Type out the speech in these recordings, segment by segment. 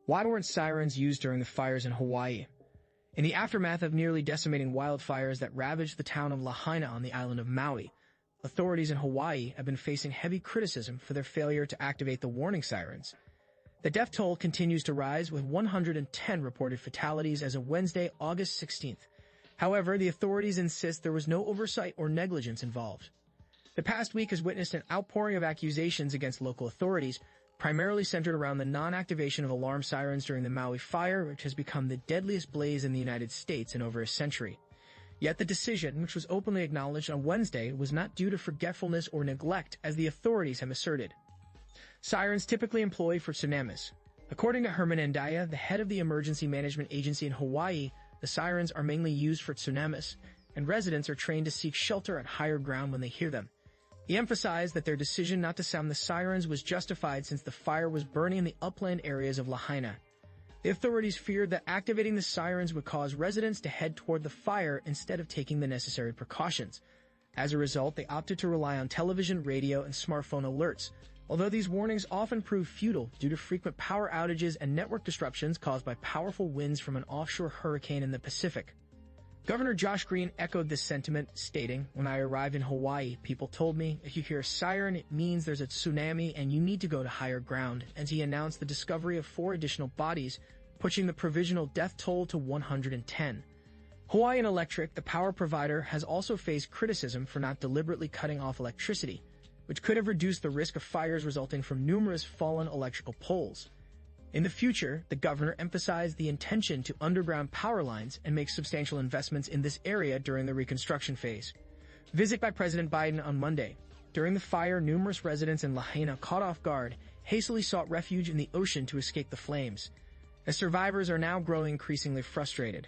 Why weren't sirens used during the fires in Hawaii? In the aftermath of nearly decimating wildfires that ravaged the town of Lahaina on the island of Maui, authorities in Hawaii have been facing heavy criticism for their failure to activate the warning sirens. The death toll continues to rise, with 110 reported fatalities as of Wednesday, August 16th. However, the authorities insist there was no oversight or negligence involved. The past week has witnessed an outpouring of accusations against local authorities, primarily centered around the non-activation of alarm sirens during the Maui fire, which has become the deadliest blaze in the United States in over a century. Yet the decision, which was openly acknowledged on Wednesday, was not due to forgetfulness or neglect, as the authorities have asserted. Sirens typically employed for tsunamis. According to Herman Andaya, the head of the Emergency Management Agency in Hawaii, the sirens are mainly used for tsunamis, and residents are trained to seek shelter at higher ground when they hear them. He emphasized that their decision not to sound the sirens was justified since the fire was burning in the upland areas of Lahaina. The authorities feared that activating the sirens would cause residents to head toward the fire instead of taking the necessary precautions. As a result, they opted to rely on television, radio, and smartphone alerts, although these warnings often prove futile due to frequent power outages and network disruptions caused by powerful winds from an offshore hurricane in the Pacific. Governor Josh Green echoed this sentiment, stating, "When I arrived in Hawaii, people told me, if you hear a siren, it means there's a tsunami and you need to go to higher ground," as he announced the discovery of 4 additional bodies, pushing the provisional death toll to 110. Hawaiian Electric, the power provider, has also faced criticism for not deliberately cutting off electricity, which could have reduced the risk of fires resulting from numerous fallen electrical poles. In the future, the governor emphasized the intention to underground power lines and make substantial investments in this area during the reconstruction phase. Visit by President Biden on Monday. During the fire, numerous residents in Lahaina, caught off guard, hastily sought refuge in the ocean to escape the flames. The survivors are now growing increasingly frustrated.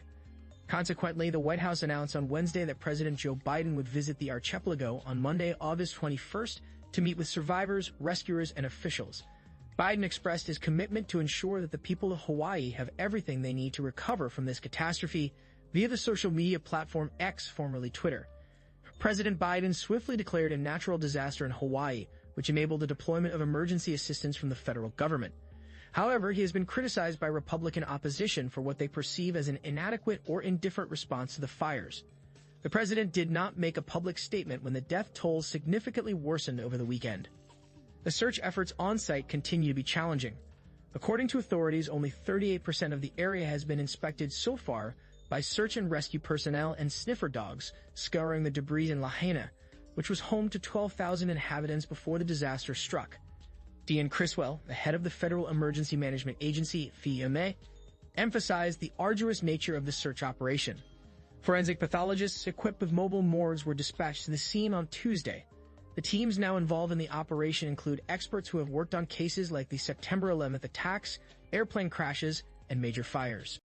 Consequently, the White House announced on Wednesday that President Joe Biden would visit the archipelago on Monday, August 21st, to meet with survivors, rescuers, and officials. Biden expressed his commitment to ensure that the people of Hawaii have everything they need to recover from this catastrophe via the social media platform X, formerly Twitter. President Biden swiftly declared a natural disaster in Hawaii, which enabled the deployment of emergency assistance from the federal government. However, he has been criticized by Republican opposition for what they perceive as an inadequate or indifferent response to the fires. The president did not make a public statement when the death toll significantly worsened over the weekend. The search efforts on-site continue to be challenging. According to authorities, only 38% of the area has been inspected so far by search and rescue personnel and sniffer dogs scouring the debris in Lahaina, which was home to 12,000 inhabitants before the disaster struck. Dean Criswell, the head of the Federal Emergency Management Agency, FEMA, emphasized the arduous nature of the search operation. Forensic pathologists equipped with mobile morgues were dispatched to the scene on Tuesday. The teams now involved in the operation include experts who have worked on cases like the September 11th attacks, airplane crashes, and major fires.